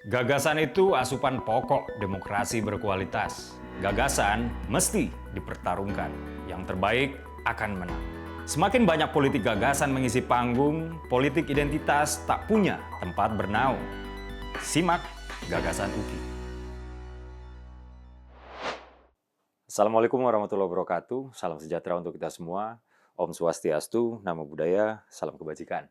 Gagasan itu asupan pokok demokrasi berkualitas. Gagasan mesti dipertarungkan. Yang terbaik akan menang. Semakin banyak politik gagasan mengisi panggung, politik identitas tak punya tempat bernaung. Simak Gagasan UKI. Assalamualaikum warahmatullahi wabarakatuh. Salam sejahtera untuk kita semua. Om Swastiastu, Namo Buddhaya, salam kebajikan.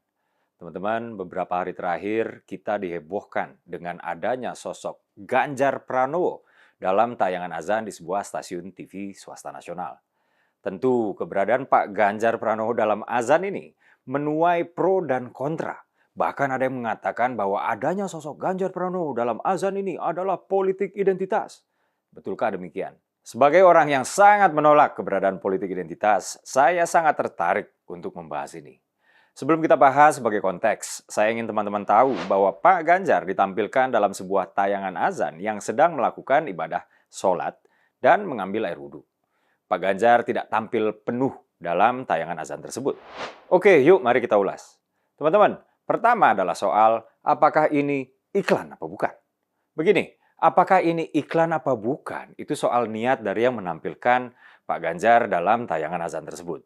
Teman-teman, beberapa hari terakhir kita dihebohkan dengan adanya sosok Ganjar Pranowo dalam tayangan azan di sebuah stasiun TV swasta nasional. Tentu keberadaan Pak Ganjar Pranowo dalam azan ini menuai pro dan kontra. Bahkan ada yang mengatakan bahwa adanya sosok Ganjar Pranowo dalam azan ini adalah politik identitas. Betulkah demikian? Sebagai orang yang sangat menolak keberadaan politik identitas, saya sangat tertarik untuk membahas ini. Sebelum kita bahas sebagai konteks, saya ingin teman-teman tahu bahwa Pak Ganjar ditampilkan dalam sebuah tayangan azan yang sedang melakukan ibadah sholat dan mengambil air wudhu. Pak Ganjar tidak tampil penuh dalam tayangan azan tersebut. Oke, yuk mari kita ulas. Teman-teman, pertama adalah soal apakah ini iklan apa bukan. Begini, apakah ini iklan apa bukan, itu soal niat dari yang menampilkan Pak Ganjar dalam tayangan azan tersebut.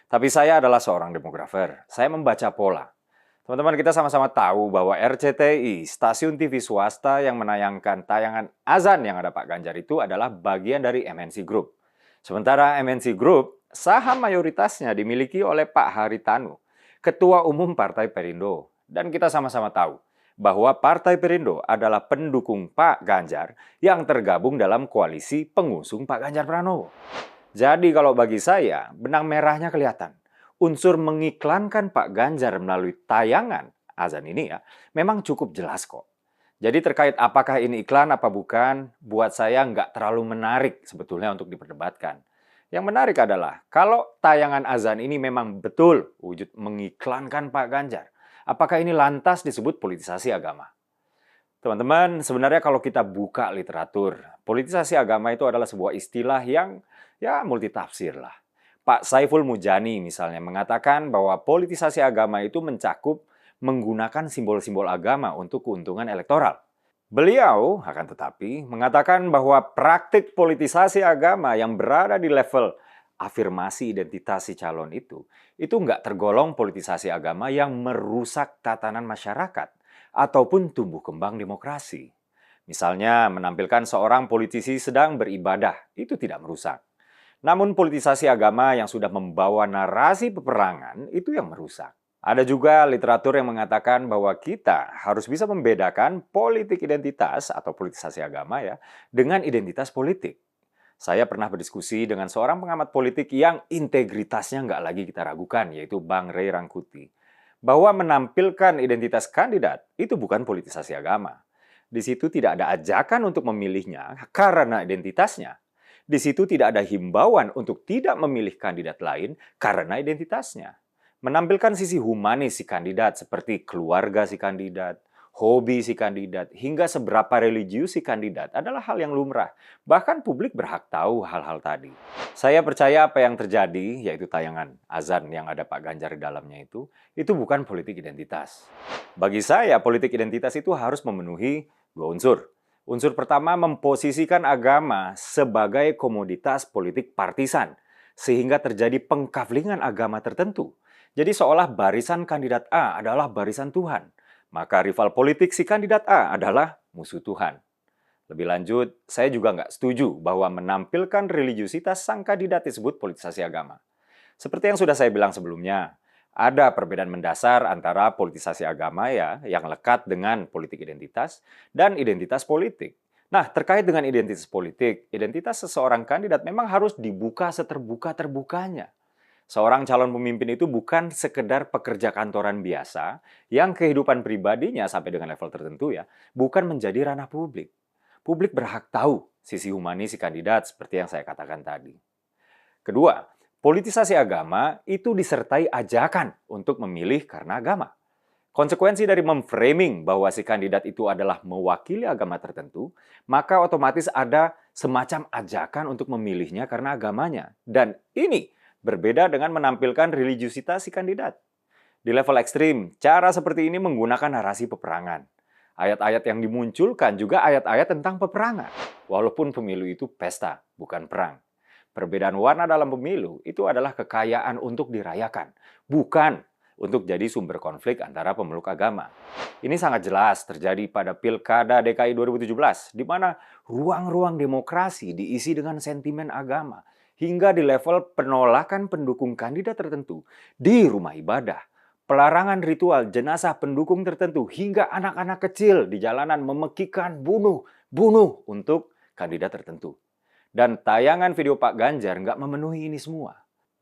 Tapi saya adalah seorang demografer. Saya membaca pola. Teman-teman, kita sama-sama tahu bahwa RCTI, stasiun TV swasta yang menayangkan tayangan azan yang ada Pak Ganjar itu adalah bagian dari MNC Group. Sementara MNC Group, saham mayoritasnya dimiliki oleh Pak Haritanu, Ketua Umum Partai Perindo. Dan kita sama-sama tahu bahwa Partai Perindo adalah pendukung Pak Ganjar yang tergabung dalam koalisi pengusung Pak Ganjar Pranowo. Jadi kalau bagi saya, benang merahnya kelihatan. Unsur mengiklankan Pak Ganjar melalui tayangan azan ini ya, memang cukup jelas kok. Jadi terkait apakah ini iklan apa bukan, buat saya nggak terlalu menarik sebetulnya untuk diperdebatkan. Yang menarik adalah, kalau tayangan azan ini memang betul wujud mengiklankan Pak Ganjar, apakah ini lantas disebut politisasi agama? Teman-teman, sebenarnya kalau kita buka literatur, politisasi agama itu adalah sebuah istilah yang multitafsir lah. Pak Saiful Mujani misalnya mengatakan bahwa politisasi agama itu mencakup menggunakan simbol-simbol agama untuk keuntungan elektoral. Beliau, akan tetapi, mengatakan bahwa praktik politisasi agama yang berada di level afirmasi identitas si calon itu nggak tergolong politisasi agama yang merusak tatanan masyarakat ataupun tumbuh kembang demokrasi. Misalnya, menampilkan seorang politisi sedang beribadah, itu tidak merusak. Namun politisasi agama yang sudah membawa narasi peperangan, itu yang merusak. Ada juga literatur yang mengatakan bahwa kita harus bisa membedakan politik identitas atau politisasi agama ya dengan identitas politik. Saya pernah berdiskusi dengan seorang pengamat politik yang integritasnya nggak lagi kita ragukan, yaitu Bang Ray Rangkuti. Bahwa menampilkan identitas kandidat itu bukan politisasi agama. Di situ tidak ada ajakan untuk memilihnya karena identitasnya. Di situ tidak ada himbauan untuk tidak memilih kandidat lain karena identitasnya. Menampilkan sisi humanis si kandidat seperti keluarga si kandidat, hobi si kandidat, hingga seberapa religius si kandidat adalah hal yang lumrah. Bahkan publik berhak tahu hal-hal tadi. Saya percaya apa yang terjadi, yaitu tayangan azan yang ada Pak Ganjar di dalamnya itu bukan politik identitas. Bagi saya, politik identitas itu harus memenuhi dua unsur. Unsur pertama, memposisikan agama sebagai komoditas politik partisan, sehingga terjadi pengkaflingan agama tertentu. Jadi seolah barisan kandidat A adalah barisan Tuhan, maka rival politik si kandidat A adalah musuh Tuhan. Lebih lanjut, saya juga nggak setuju bahwa menampilkan religiusitas sang kandidat disebut politisasi agama. Seperti yang sudah saya bilang sebelumnya, ada perbedaan mendasar antara politisasi agama ya, yang lekat dengan politik identitas, dan identitas politik. Nah, terkait dengan identitas politik, identitas seseorang kandidat memang harus dibuka seterbuka-terbukanya. Seorang calon pemimpin itu bukan sekedar pekerja kantoran biasa yang kehidupan pribadinya sampai dengan level tertentu ya, bukan menjadi ranah publik. Publik berhak tahu sisi humanis si kandidat seperti yang saya katakan tadi. Kedua, politisasi agama itu disertai ajakan untuk memilih karena agama. Konsekuensi dari memframing bahwa si kandidat itu adalah mewakili agama tertentu, maka otomatis ada semacam ajakan untuk memilihnya karena agamanya. Dan ini berbeda dengan menampilkan religiusitas si kandidat. Di level ekstrim, cara seperti ini menggunakan narasi peperangan. Ayat-ayat yang dimunculkan juga ayat-ayat tentang peperangan. Walaupun pemilu itu pesta, bukan perang. Perbedaan warna dalam pemilu itu adalah kekayaan untuk dirayakan, bukan untuk jadi sumber konflik antara pemeluk agama. Ini sangat jelas terjadi pada Pilkada DKI 2017, di mana ruang-ruang demokrasi diisi dengan sentimen agama, hingga di level penolakan pendukung kandidat tertentu di rumah ibadah, pelarangan ritual jenazah pendukung tertentu, hingga anak-anak kecil di jalanan memekikan bunuh, bunuh untuk kandidat tertentu. Dan tayangan video Pak Ganjar nggak memenuhi ini semua.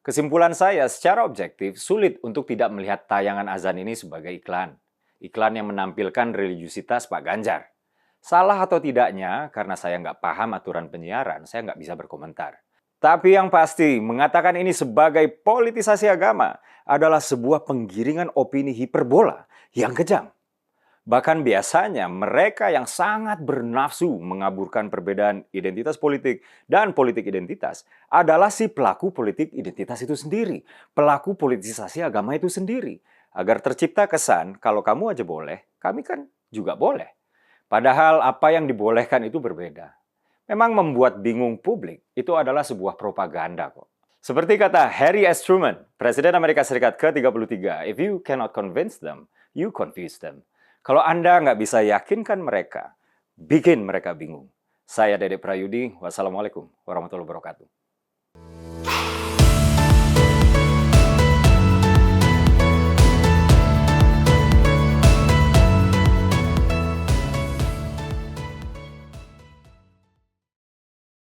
Kesimpulan saya, secara objektif, sulit untuk tidak melihat tayangan azan ini sebagai iklan. Iklan yang menampilkan religiusitas Pak Ganjar. Salah atau tidaknya, karena saya nggak paham aturan penyiaran, saya nggak bisa berkomentar. Tapi yang pasti, mengatakan ini sebagai politisasi agama adalah sebuah penggiringan opini hiperbola yang kejam. Bahkan biasanya mereka yang sangat bernafsu mengaburkan perbedaan identitas politik dan politik identitas adalah si pelaku politik identitas itu sendiri, pelaku politisasi agama itu sendiri. Agar tercipta kesan kalau kamu aja boleh, kami kan juga boleh. Padahal apa yang dibolehkan itu berbeda. Memang membuat bingung publik itu adalah sebuah propaganda kok. Seperti kata Harry S. Truman, Presiden Amerika Serikat ke-33, "If you cannot convince them, you confuse them." Kalau Anda nggak bisa yakinkan mereka, bikin mereka bingung. Saya Dede Prayudi, wassalamualaikum warahmatullahi wabarakatuh.